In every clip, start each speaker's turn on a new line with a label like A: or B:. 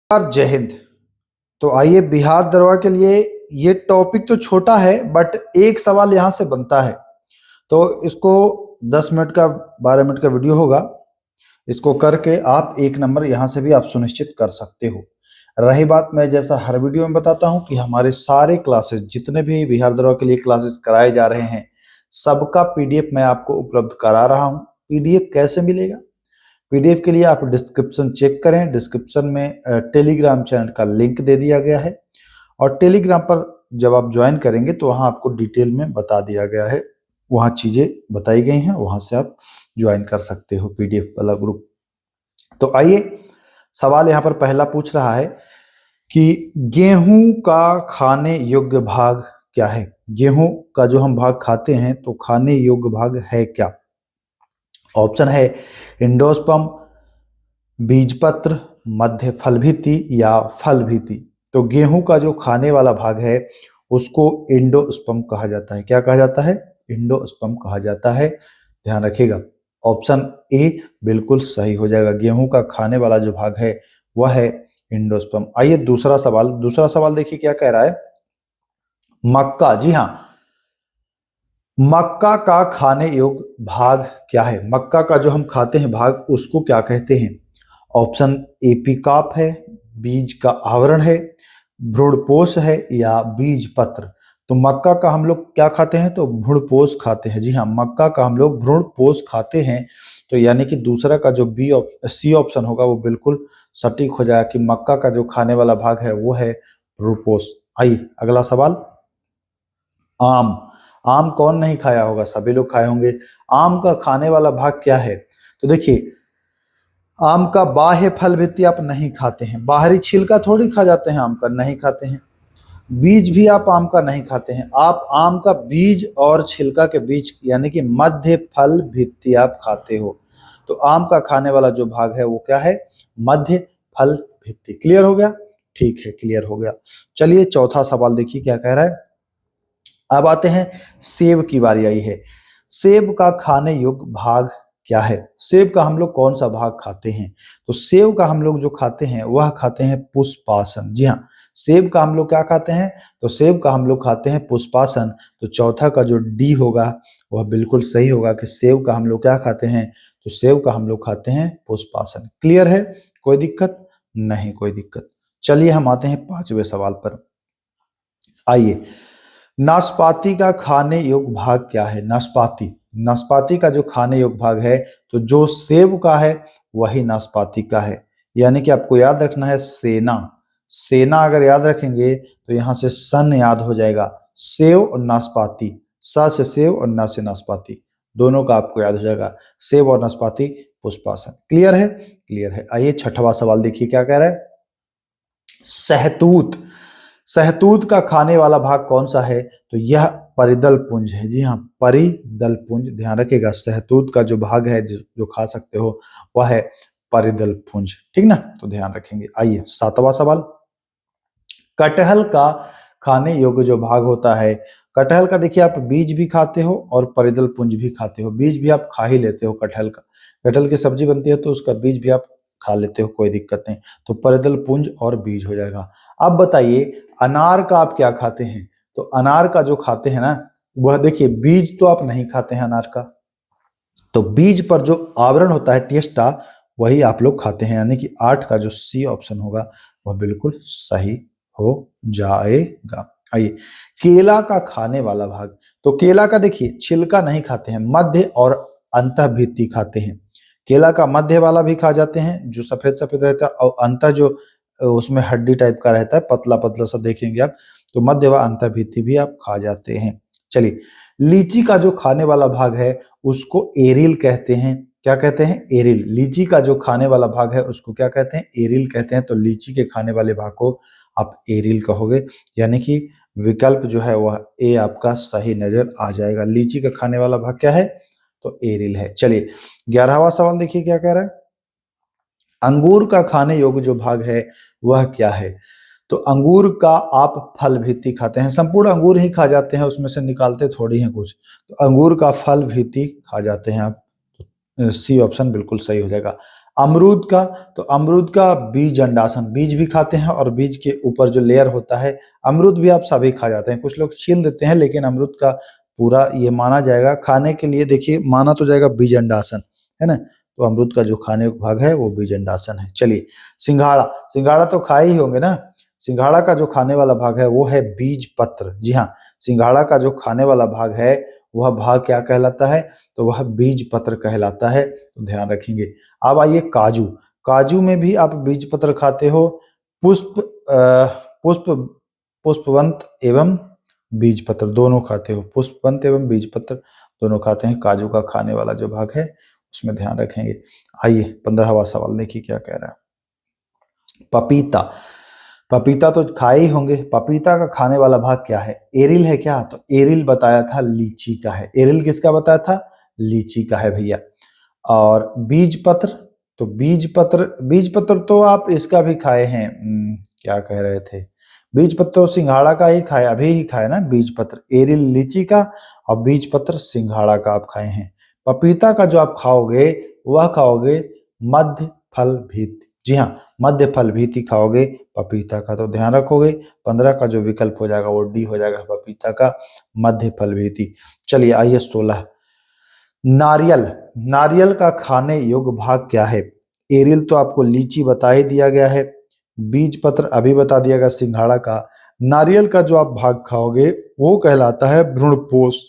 A: यार जय हिंद। तो आइए बिहार दरोगा के लिए ये टॉपिक तो छोटा है बट एक सवाल यहाँ से बनता है। तो इसको 10 मिनट का 12 मिनट का वीडियो होगा। इसको करके आप एक नंबर यहाँ से भी आप सुनिश्चित कर सकते हो। रही बात, मैं जैसा हर वीडियो में बताता हूँ कि हमारे सारे क्लासेस जितने भी बिहार दरोगा के लिए क्लासेस कराए जा रहे हैं सबका पीडीएफ मैं आपको उपलब्ध करा रहा हूँ। पीडीएफ कैसे मिलेगा? पीडीएफ के लिए आप डिस्क्रिप्शन चेक करें। डिस्क्रिप्शन में टेलीग्राम चैनल का लिंक दे दिया गया है और टेलीग्राम पर जब आप ज्वाइन करेंगे तो वहां आपको डिटेल में बता दिया गया है, वहां चीजें बताई गई हैं, वहां से आप ज्वाइन कर सकते हो पीडीएफ वाला ग्रुप। तो आइए, सवाल यहाँ पर पहला पूछ रहा है कि गेहूं का खाने योग्य भाग क्या है? गेहूं का जो हम भाग खाते हैं तो खाने योग्य भाग है क्या? ऑप्शन है एंडोस्पर्म, बीजपत्र, मध्य फल भित्ति या फल भित्ति। तो गेहूं का जो खाने वाला भाग है उसको एंडोस्पर्म कहा जाता है। क्या कहा जाता है? एंडोस्पर्म कहा जाता है। ध्यान रखिएगा, ऑप्शन ए बिल्कुल सही हो जाएगा। गेहूं का खाने वाला जो भाग है वह है एंडोस्पर्म। आइए दूसरा सवाल देखिए क्या कह रहा है। मक्का, जी हाँ, मक्का का खाने योग्य भाग क्या है? मक्का का जो हम खाते हैं भाग उसको क्या कहते हैं? ऑप्शन एपिकाप है, बीज का आवरण है, भ्रूणपोष है या बीज पत्र। तो मक्का का हम लोग क्या खाते हैं? तो भ्रूणपोष खाते हैं। जी हाँ, मक्का का हम लोग भ्रूणपोष खाते हैं। तो यानी कि दूसरा का जो सी ऑप्शन होगा वो बिल्कुल सटीक हो जाएगा कि मक्का का जो खाने वाला भाग है वो है भ्रूणपोष। आइए अगला सवाल। आम, आम कौन नहीं खाया होगा? सभी लोग खाए होंगे। आम का खाने वाला भाग क्या है? तो देखिए, आम का बाह्य फल भित्ति आप नहीं खाते हैं, बाहरी छिलका थोड़ी खा जाते हैं, आम का नहीं खाते हैं। बीज भी आप आम का नहीं खाते हैं, आप आम का बीज और छिलका के बीच यानी कि मध्य फल भित्ति आप खाते हो। तो आम का खाने वाला जो भाग है वो क्या है? मध्य फल भित्ति। क्लियर हो गया? ठीक है, क्लियर हो गया। चलिए चौथा सवाल देखिए क्या कह रहा है। अब आते हैं, सेब की बारी आई है। सेब का खाने योग्य भाग क्या है? सेब का हम लोग कौन सा भाग खाते हैं? तो सेब का हम लोग जो खाते हैं वह खाते हैं पुष्पासन। जी हाँ, सेब का हम लोग क्या खाते हैं? तो सेब का हम लोग खाते हैं पुष्पासन। तो चौथा का जो डी होगा वह बिल्कुल सही होगा कि सेब का हम लोग क्या खाते हैं? तो सेब का हम लोग खाते हैं पुष्पासन। क्लियर है? कोई दिक्कत नहीं, कोई दिक्कत। चलिए हम आते हैं पांचवें सवाल पर। आइए, नाशपाती का खाने योग्य भाग क्या है? नाशपाती, नाशपाती का जो खाने योग्य भाग है तो जो सेब का है वही नाशपाती का है। यानी कि आपको याद रखना है सेना। सेना अगर याद रखेंगे तो यहाँ से सन याद हो जाएगा। सेव और नाशपाती, स से सेव और ना से नाशपाती, दोनों का आपको याद हो जाएगा। सेब और नाशपाती पुष्पासन। क्लियर है? क्लियर है। आइए छठवां सवाल देखिए क्या कह रहा है। सहतूत, सहतूत का खाने वाला भाग कौन सा है? तो यह परिदल पुंज है। जी हाँ, परिदल पुंज। ध्यान रखिएगा, सहतूत का जो भाग है जो खा सकते हो वह है परिदल पुंज। ठीक ना? तो ध्यान रखेंगे। आइए सातवां सवाल। कटहल का खाने योग्य जो भाग होता है, कटहल का देखिए आप बीज भी खाते हो और परिदल पुंज भी खाते हो। बीज भी आप खा ही लेते हो कटहल का, कटहल की सब्जी बनती है तो उसका बीज भी आप खा लेते हो, कोई दिक्कत नहीं। तो परिदल पुंज और बीज हो जाएगा। अब बताइए अनार का आप क्या खाते हैं? तो अनार का जो खाते हैं ना वह देखिए बीज तो आप नहीं खाते हैं अनार का, तो बीज पर जो आवरण होता है टेस्टा वही आप लोग खाते हैं। यानी कि 8 का जो सी ऑप्शन होगा वह बिल्कुल सही हो जाएगा। आइए, केला का खाने वाला भाग। तो केला का देखिए छिलका नहीं खाते हैं, मध्य और अंतः भित्ति खाते हैं। केला का मध्य वाला भी खा जाते हैं जो सफेद सफेद रहता है, और अंतः जो उसमें हड्डी टाइप का रहता है, पतला पतला सा देखेंगे आप, तो मध्य व अंतः भित्ति भी आप खा जाते हैं। चलिए, लीची का जो खाने वाला भाग है उसको एरिल कहते हैं। क्या कहते हैं? एरिल। लीची का जो खाने वाला भाग है उसको क्या कहते हैं? एरिल कहते हैं। तो लीची के खाने वाले भाग को आप एरिल कहोगे। यानी कि विकल्प जो है वह ए आपका सही नजर आ जाएगा। लीची का खाने वाला भाग क्या है? तो एरिल है। चलिए 11वां सवाल देखिए क्या कह रहा है। अंगूर का खाने योग्य जो भाग है वह क्या है? तो अंगूर का आप फल भित्ति खाते हैं, संपूर्ण अंगूर ही खा जाते हैं, उसमें से निकालते थोड़ी हैं कुछ। तो अंगूर का फल भित्ति खा जाते हैं आप। सी ऑप्शन बिल्कुल सही हो जाएगा। अमरूद का, तो अमरूद का बीज अंडासन, बीज भी खाते हैं और बीज के ऊपर जो लेयर होता है, अमरूद भी आप सभी खा जाते हैं, कुछ लोग छील देते हैं, लेकिन अमरूद का पूरा ये माना जाएगा खाने के लिए। देखिए माना तो जाएगा बीज अंडासन, है ना, तो अमरूद का जो खाने का भाग है वो बीज अंडासन है। चलिए सिंघाड़ा, सिंघाड़ा तो खाए ही होंगे ना। सिंघाड़ा का जो खाने वाला भाग है वो है बीज पत्र। जी हाँ, सिंघाड़ा का जो खाने वाला भाग है वह भाग क्या कहलाता है, तो वह बीज पत्र कहलाता है, तो ध्यान रखेंगे। अब आइए काजू, काजू में भी आप बीज पत्र खाते हो, पुष्प पुष्प पुष्पवंत एवं बीज पत्र दोनों खाते हो, पुष्पवंत एवं बीज पत्र दोनों खाते हैं। काजू का खाने वाला जो भाग है उसमें ध्यान रखेंगे। आइए 15वां सवाल देखिए क्या कह रहा है। पपीता, पपीता तो खाए ही होंगे। पपीता का खाने वाला भाग क्या है, एरिल है क्या, तो एरिल बताया था लीची का है। एरिल किसका बताया था, लीची का है भैया। और बीज पत्र, तो बीज पत्र, बीज पत्र तो आप इसका भी खाए हैं, क्या कह रहे थे, बीज पत्र तो सिंघाड़ा का ही खाए, अभी ही खाए ना बीज पत्र, एरिल लीची का और बीज पत्र सिंघाड़ा का आप खाए हैं। पपीता का जो आप खाओगे वह खाओगे मध्य फल भीति। जी हाँ, मध्य फल भीति खाओगे पपीता का, तो ध्यान रखोगे। 15 का जो विकल्प हो जाएगा वो डी हो जाएगा, पपीता का मध्य फल भीति। चलिए आइए 16, नारियल, नारियल का खाने योग्य भाग क्या है। एरिल तो आपको लीची बता ही दिया गया है, बीज पत्र अभी बता दिया गया सिंघाड़ा का। नारियल का जो आप भाग खाओगे वो कहलाता है भ्रूणपोष।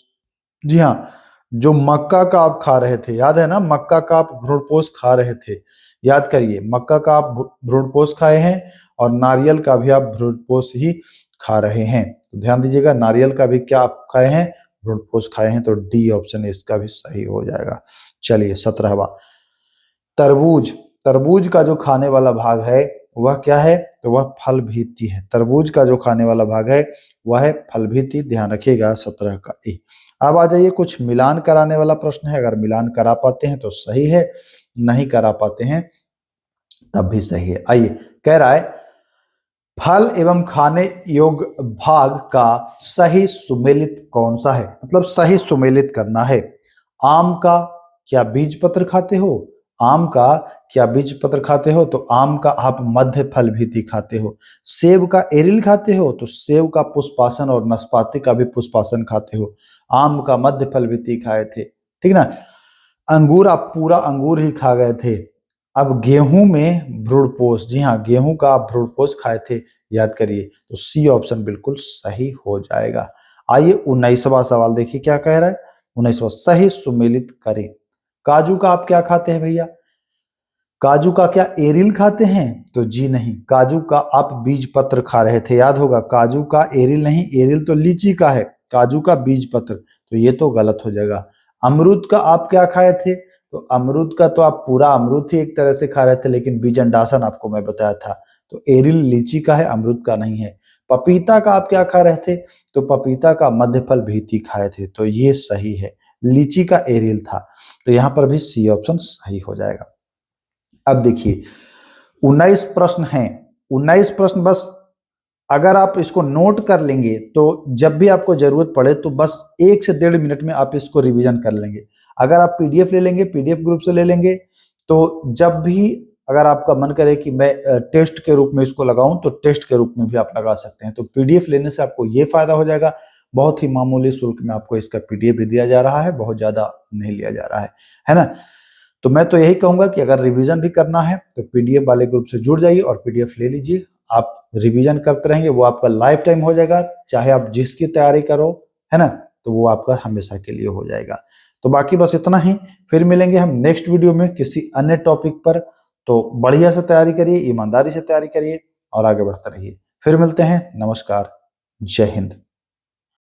A: जी हाँ, जो मक्का का आप खा रहे थे, याद है ना, मक्का का आप भ्रूणपोष खा रहे थे, याद करिए, मक्का का आप भ्रूणपोष खाए हैं और नारियल का भी आप भ्रूणपोष ही खा रहे हैं, तो ध्यान दीजिएगा, नारियल का भी क्या आप खाए हैं, भ्रूणपोष खाए हैं, तो डी ऑप्शन इसका भी सही हो जाएगा। चलिए 17वां, तरबूज, तरबूज का जो खाने वाला भाग है वह क्या है, तो वह फल भीति है। तरबूज का जो खाने वाला भाग है वह है फल भीति, ध्यान रखिएगा 17 का ए। अब आ जाइए, कुछ मिलान कराने वाला प्रश्न है, अगर मिलान करा पाते हैं तो सही है, नहीं करा पाते हैं तब भी सही है। आइए, कह रहा है फल एवं खाने योग्य भाग का सही सुमेलित कौन सा है, मतलब सही सुमेलित करना है। आम का क्या बीज पत्र खाते हो, आम का क्या बीज पत्र खाते हो, तो आम का आप मध्य फल भीति खाते हो। सेब का एरिल खाते हो, तो सेब का पुष्पासन और नाशपाती का भी पुष्पासन खाते हो। आम का मध्य फल भीति खाए थे, ठीक ना। अंगूर आप पूरा अंगूर ही खा गए थे। अब गेहूं में भ्रूणपोष, जी हाँ, गेहूं का आप भ्रूणपोष खाए थे, याद करिए, तो सी ऑप्शन बिल्कुल सही हो जाएगा। आइए 19वां सवाल देखिए क्या कह रहा है। 19वां, सही सुमेलित करें। काजू का आप क्या खाते हैं भैया, काजू का क्या एरिल खाते हैं, तो जी नहीं, काजू का आप बीज पत्र खा रहे थे, याद होगा, काजू का एरिल नहीं, एरिल तो लीची का है, काजू का बीज पत्र, तो ये तो गलत हो जाएगा। अमरूद का आप क्या खाए थे, तो अमरूद का तो आप पूरा अमरूद ही एक तरह से खा रहे थे, लेकिन बीज अंडासन आपको मैं बताया था, तो एरिल लीची का है, अमरूद का नहीं है। पपीता का आप क्या खा रहे थे, तो पपीता का मध्य फल भीति खाए थे, तो ये सही है, लीची का एरिल था, तो यहाँ पर भी सी ऑप्शन सही हो जाएगा। अब देखिए 19 प्रश्न हैं, 19 प्रश्न, बस अगर आप इसको नोट कर लेंगे तो जब भी आपको जरूरत पड़े तो बस 1 से 1.5 मिनट में आप इसको रिवीजन कर लेंगे। अगर आप पीडीएफ ले लेंगे, पीडीएफ ग्रुप से ले लेंगे, तो जब भी अगर आपका मन करे कि मैं टेस्ट के रूप में इसको लगाऊं, तो टेस्ट के रूप में भी आप लगा सकते हैं। तो पीडीएफ लेने से आपको ये फायदा हो जाएगा, बहुत ही मामूली शुल्क में आपको इसका पीडीएफ भी दिया जा रहा है, बहुत ज्यादा नहीं लिया जा रहा है ना। तो मैं तो यही कहूंगा कि अगर रिवीजन भी करना है तो पीडीएफ वाले ग्रुप से जुड़ जाइए और पीडीएफ ले लीजिए, आप रिवीजन करते रहेंगे, वो आपका लाइफ टाइम हो जाएगा, चाहे आप जिसकी तैयारी करो, है ना, तो वो आपका हमेशा के लिए हो जाएगा। तो बाकी बस इतना ही, फिर मिलेंगे हम नेक्स्ट वीडियो में किसी अन्य टॉपिक पर। तो बढ़िया से तैयारी करिए, ईमानदारी से तैयारी करिए और आगे बढ़ते रहिए। फिर मिलते हैं, नमस्कार, जय हिंद।